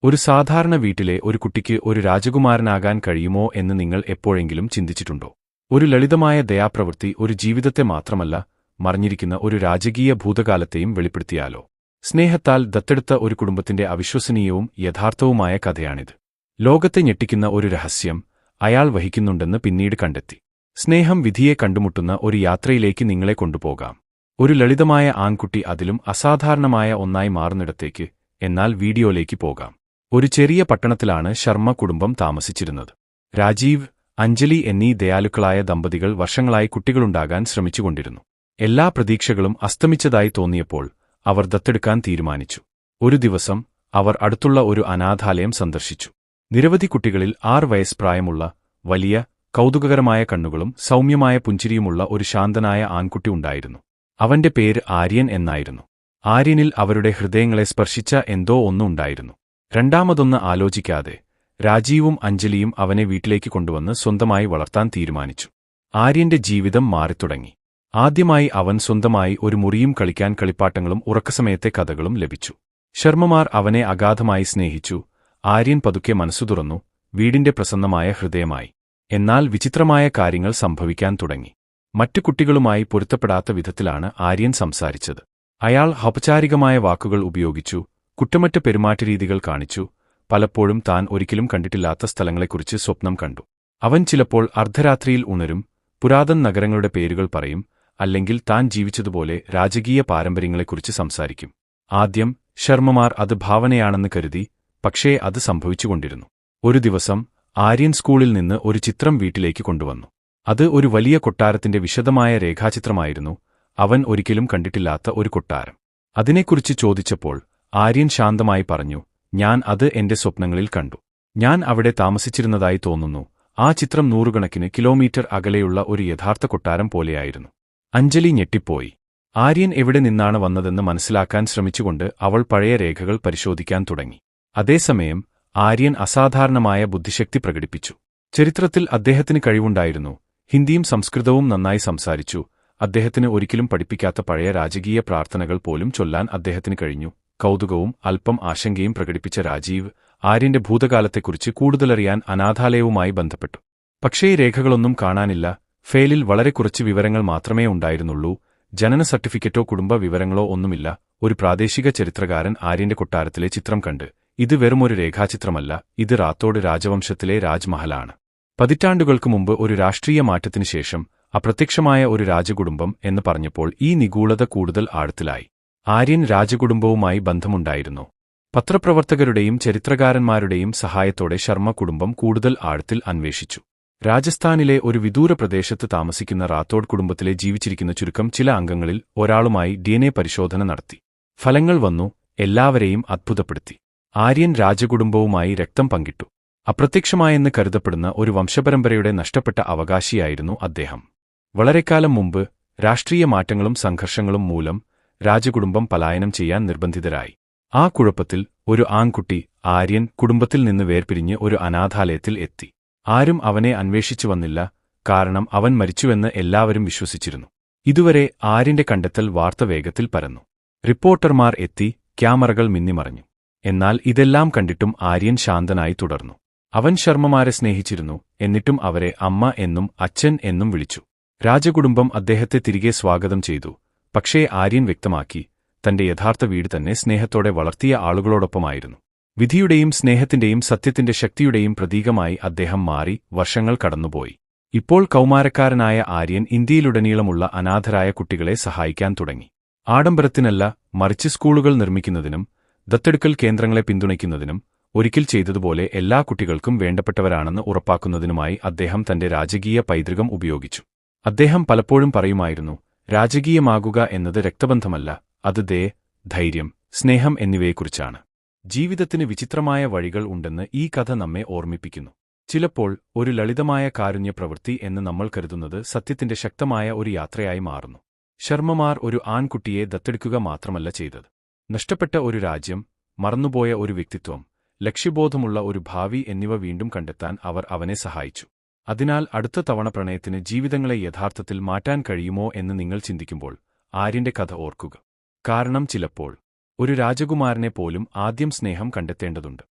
ഒരു സാധാരണ വീട്ടിലെ ഒരു കുട്ടിക്ക് ഒരു രാജകുമാരനാകാൻ കഴിയുമോ എന്ന് നിങ്ങൾ എപ്പോഴെങ്കിലും ചിന്തിച്ചിട്ടുണ്ടോ? ഒരു ലളിതമായ ദയാപ്രവൃത്തി ഒരു ജീവിതത്തെ മാത്രമല്ല, മറഞ്ഞിരിക്കുന്ന ഒരു രാജകീയ ഭൂതകാലത്തെയും വെളിപ്പെടുത്തിയാലോ? സ്നേഹത്താൽ ദത്തെടുത്ത ഒരു കുടുംബത്തിന്റെ അവിശ്വസനീയവും യഥാർത്ഥവുമായ കഥയാണിത്. ലോകത്തെ ഞെട്ടിക്കുന്ന ഒരു രഹസ്യം അയാൾ വഹിക്കുന്നുണ്ടെന്ന് പിന്നീട് കണ്ടെത്തി. സ്നേഹം വിധിയെ കണ്ടുമുട്ടുന്ന ഒരു യാത്രയിലേക്ക് നിങ്ങളെ കൊണ്ടുപോകാം. ഒരു ലളിതമായ ആൺകുട്ടി അതിലും അസാധാരണമായ ഒന്നായി മാറുന്നിടത്തേക്ക്. എന്നാൽ വീഡിയോയിലേക്ക് പോകാം. ഒരു ചെറിയ പട്ടണത്തിലാണ് ശർമ്മ കുടുംബം താമസിച്ചിരുന്നത്. രാജീവ്, അഞ്ജലി എന്നീ ദയാലുക്കളായ ദമ്പതികൾ വർഷങ്ങളായി കുട്ടികളുണ്ടാകാൻ ശ്രമിച്ചുകൊണ്ടിരുന്നു. എല്ലാ പ്രതീക്ഷകളും അസ്തമിച്ചതായി തോന്നിയപ്പോൾ അവർ ദത്തെടുക്കാൻ തീരുമാനിച്ചു. ഒരു ദിവസം അവർ അടുത്തുള്ള ഒരു അനാഥാലയം സന്ദർശിച്ചു. നിരവധി കുട്ടികളിൽ 6 വയസ്സ് പ്രായമുള്ള, വലിയ, കൗതുകകരമായ കണ്ണുകളും സൗമ്യമായ പുഞ്ചിരിയുമുള്ള ഒരു ശാന്തനായ ആൺകുട്ടി ഉണ്ടായിരുന്നു. അവന്റെ പേര് ആര്യൻ എന്നായിരുന്നു. ആര്യനിൽ അവരുടെ ഹൃദയങ്ങളെ സ്പർശിച്ച എന്തോ ഒന്നുണ്ടായിരുന്നു. രണ്ടാമതൊന്ന് ആലോചിക്കാതെ രാജീവും അഞ്ജലിയും അവനെ വീട്ടിലേക്ക് കൊണ്ടുവന്ന് സ്വന്തമായി വളർത്താൻ തീരുമാനിച്ചു. ആര്യന്റെ ജീവിതം മാറിത്തുടങ്ങി. ആദ്യമായി അവൻ സ്വന്തമായി ഒരു മുറിയും കളിക്കാൻ കളിപ്പാട്ടങ്ങളും ഉറക്കസമയത്തെ കഥകളും ലഭിച്ചു. ശർമ്മമാർ അവനെ അഗാധമായി സ്നേഹിച്ചു. ആര്യൻ പതുക്കെ മനസ്സു തുറന്നു, വീടിന്റെ പ്രസന്നമായ ഹൃദയമായി. എന്നാൽ വിചിത്രമായ കാര്യങ്ങൾ സംഭവിക്കാൻ തുടങ്ങി. മറ്റു കുട്ടികളുമായി പൊരുത്തപ്പെടാത്ത വിധത്തിലാണ് ആര്യൻ സംസാരിച്ചത്. അയാൾ ഔപചാരികമായ വാക്കുകൾ ഉപയോഗിച്ചു, കുറ്റമറ്റ പെരുമാറ്റരീതികൾ കാണിച്ചു, പലപ്പോഴും താൻ ഒരിക്കലും കണ്ടിട്ടില്ലാത്ത സ്ഥലങ്ങളെക്കുറിച്ച് സ്വപ്നം കണ്ടു. അവൻ ചിലപ്പോൾ അർദ്ധരാത്രിയിൽ ഉണരും, പുരാതന നഗരങ്ങളുടെ പേരുകൾ പറയും, അല്ലെങ്കിൽ താൻ ജീവിച്ചതുപോലെ രാജകീയ പാരമ്പര്യങ്ങളെക്കുറിച്ച് സംസാരിക്കും. ആദ്യം ശർമ്മമാർ അത് ഭാവനയാണെന്ന് കരുതി, പക്ഷേ അത് സംഭവിച്ചുകൊണ്ടിരുന്നു. ഒരു ദിവസം ആര്യൻ സ്കൂളിൽ നിന്ന് ഒരു ചിത്രം വീട്ടിലേക്ക് കൊണ്ടുവന്നു. അത് ഒരു വലിയ കൊട്ടാരത്തിന്റെ വിശദമായ രേഖാചിത്രമായിരുന്നു. അവൻ ഒരിക്കലും കണ്ടിട്ടില്ലാത്ത ഒരു കൊട്ടാരം. അതിനെക്കുറിച്ച് ചോദിച്ചപ്പോൾ ആര്യൻ ശാന്തമായി പറഞ്ഞു, ഞാൻ അത് എന്റെ സ്വപ്നങ്ങളിൽ കണ്ടു. ഞാൻ അവിടെ താമസിച്ചിരുന്നതായി തോന്നുന്നു. ആ ചിത്രം നൂറുകണക്കിന് കിലോമീറ്റർ അകലെയുള്ള ഒരു യഥാർത്ഥ കൊട്ടാരം പോലെയായിരുന്നു. അഞ്ജലി ഞെട്ടിപ്പോയി. ആര്യൻ എവിടെ നിന്നാണ് വന്നതെന്ന് മനസ്സിലാക്കാൻ ശ്രമിച്ചുകൊണ്ട് അവൾ പഴയ രേഖകൾ പരിശോധിക്കാൻ തുടങ്ങി. അതേസമയം ആര്യൻ അസാധാരണമായ ബുദ്ധിശക്തി പ്രകടിപ്പിച്ചു. ചരിത്രത്തിൽ അദ്ദേഹത്തിന് കഴിവുണ്ടായിരുന്നു. ഹിന്ദിയും സംസ്കൃതവും നന്നായി സംസാരിച്ചു. അദ്ദേഹത്തിന് ഒരിക്കലും പഠിപ്പിക്കാത്ത പഴയ രാജകീയ പ്രാർത്ഥനകൾ പോലും ചൊല്ലാൻ അദ്ദേഹത്തിന് കഴിഞ്ഞു. കൗതുകവും അല്പം ആശങ്കയും പ്രകടിപ്പിച്ച രാജീവ്, ആര്യന്റെ ഭൂതകാലത്തെക്കുറിച്ച് കൂടുതലറിയാൻ അനാഥാലയവുമായി ബന്ധപ്പെട്ടു. പക്ഷേ രേഖകളൊന്നും കാണാനില്ല. ഫയലിൽ വളരെ കുറച്ച് വിവരങ്ങൾ മാത്രമേ ഉണ്ടായിരുന്നുള്ളൂ. ജനന സർട്ടിഫിക്കറ്റോ കുടുംബ വിവരങ്ങളോ ഒന്നുമില്ല. ഒരു പ്രാദേശിക ചരിത്രകാരൻ ആര്യന്റെ കൊട്ടാരത്തിലെ ചിത്രം കണ്ട്, ഇത് വെറുമൊരു രേഖാചിത്രമല്ല, ഇത് റാത്തോഡ് രാജവംശത്തിലെ രാജ്മഹലാണ്. പതിറ്റാണ്ടുകൾക്ക് മുമ്പ് ഒരു രാഷ്ട്രീയ മാറ്റത്തിനു ശേഷം അപ്രത്യക്ഷമായ ഒരു രാജകുടുംബം എന്ന് പറഞ്ഞപ്പോൾ ഈ നിഗൂഢത കൂടുതൽ ആഴത്തിലായി. ആര്യൻ രാജകുടുംബവുമായി ബന്ധമുണ്ടായിരുന്നു. പത്രപ്രവർത്തകരുടെയും ചരിത്രകാരന്മാരുടെയും സഹായത്തോടെ ശർമ്മ കുടുംബം കൂടുതൽ ആഴത്തിൽ അന്വേഷിച്ചു. രാജസ്ഥാനിലെ ഒരു വിദൂര പ്രദേശത്ത് താമസിക്കുന്ന റാത്തോഡ് കുടുംബത്തിലെ ജീവിച്ചിരിക്കുന്ന ചുരുക്കം ചില അംഗങ്ങളിൽ ഒരാളുമായി DNA പരിശോധന നടത്തി. ഫലങ്ങൾ വന്നു. എല്ലാവരെയും അത്ഭുതപ്പെടുത്തി. ആര്യൻ രാജകുടുംബവുമായി രക്തം പങ്കിട്ടു. അപ്രത്യക്ഷമായെന്ന് കരുതപ്പെടുന്ന ഒരു വംശപരമ്പരയുടെ നഷ്ടപ്പെട്ട അവകാശിയായിരുന്നു അദ്ദേഹം. വളരെക്കാലം മുമ്പ് രാഷ്ട്രീയ മാറ്റങ്ങളും സംഘർഷങ്ങളും മൂലം രാജകുടുംബം പലായനം ചെയ്യാൻ നിർബന്ധിതരായി. ആ കുഴപ്പത്തിൽ ഒരു ആൺകുട്ടി, ആര്യൻ, കുടുംബത്തിൽ നിന്ന് വേർപിരിഞ്ഞ് ഒരു അനാഥാലയത്തിൽ എത്തി. ആരും അവനെ അന്വേഷിച്ചു വന്നില്ല, കാരണം അവൻ മരിച്ചുവെന്ന് എല്ലാവരും വിശ്വസിച്ചിരുന്നു. ഇതുവരെ ആര്യന്റെ കണ്ടെത്തൽ വാർത്ത വേഗത്തിൽ പരന്നു. റിപ്പോർട്ടർമാർ എത്തി, ക്യാമറകൾ മിന്നിമറഞ്ഞു. എന്നാൽ ഇതെല്ലാം കണ്ടിട്ടും ആര്യൻ ശാന്തനായി തുടർന്നു. അവൻ ശർമ്മമാരെ സ്നേഹിച്ചിരുന്നു, എന്നിട്ടും അവരെ അമ്മ എന്നും അച്ഛൻ എന്നും വിളിച്ചു. രാജകുടുംബം അദ്ദേഹത്തെ തിരികെ സ്വാഗതം ചെയ്തു. പക്ഷേ ആര്യൻ വ്യക്തമാക്കി, തന്റെ യഥാർത്ഥ വീട് തന്നെ സ്നേഹത്തോടെ വളർത്തിയ ആളുകളോടൊപ്പമായിരുന്നു. വിധിയുടെയും സ്നേഹത്തിന്റെയും സത്യത്തിന്റെ ശക്തിയുടെയും പ്രതീകമായി അദ്ദേഹം മാറി. വർഷങ്ങൾ കടന്നുപോയി. ഇപ്പോൾ കൗമാരക്കാരനായ ആര്യൻ ഇന്ത്യയിലുടനീളമുള്ള അനാഥരായ കുട്ടികളെ സഹായിക്കാൻ തുടങ്ങി. ആഡംബരത്തിനല്ല, മറിച്ച് സ്കൂളുകൾ നിർമ്മിക്കുന്നതിനും ദത്തെടുക്കൽ കേന്ദ്രങ്ങളെ പിന്തുണയ്ക്കുന്നതിനും, ഒരിക്കൽ ചെയ്തതുപോലെ എല്ലാ കുട്ടികൾക്കും വേണ്ടപ്പെട്ടവരാണെന്ന് ഉറപ്പാക്കുന്നതിനുമായി അദ്ദേഹം തന്റെ രാജകീയ പൈതൃകം ഉപയോഗിച്ചു. അദ്ദേഹം പലപ്പോഴും പറയുമായിരുന്നു, രാജകീയമാകുക എന്നത് രക്തബന്ധമല്ല, അത് ധൈര്യം, സ്നേഹം എന്നിവയെക്കുറിച്ചാണ്. ജീവിതത്തിന് വിചിത്രമായ വഴികൾ ഉണ്ടെന്ന് ഈ കഥ നമ്മെ ഓർമ്മിപ്പിക്കുന്നു. ചിലപ്പോൾ ഒരു ലളിതമായ കാരുണ്യ പ്രവൃത്തി എന്ന് നമ്മൾ കരുതുന്നത് സത്യത്തിന്റെ ശക്തമായ ഒരു യാത്രയായി മാറുന്നു. ശർമ്മമാർ ഒരു ആൺകുട്ടിയെ ദത്തെടുക്കുക മാത്രമല്ല ചെയ്തത്. നഷ്ടപ്പെട്ട ഒരു രാജ്യം, മറന്നുപോയ ഒരു വ്യക്തിത്വം, ലക്ഷ്യബോധമുള്ള ഒരു ഭാവി എന്നിവ വീണ്ടും കണ്ടെത്താൻ അവർ അവനെ സഹായിച്ചു. അതിനാൽ അടുത്ത തവണ പ്രണയത്തിന് ജീവിതങ്ങളെ യഥാർത്ഥത്തിൽ മാറ്റാൻ കഴിയുമോ എന്ന് നിങ്ങൾ ചിന്തിക്കുമ്പോൾ ആര്യന്റെ കഥ ഓർക്കുക. കാരണം ചിലപ്പോൾ ഒരു രാജകുമാരനെ പോലും ആദ്യം സ്നേഹം കണ്ടെത്തേണ്ടതുണ്ട്.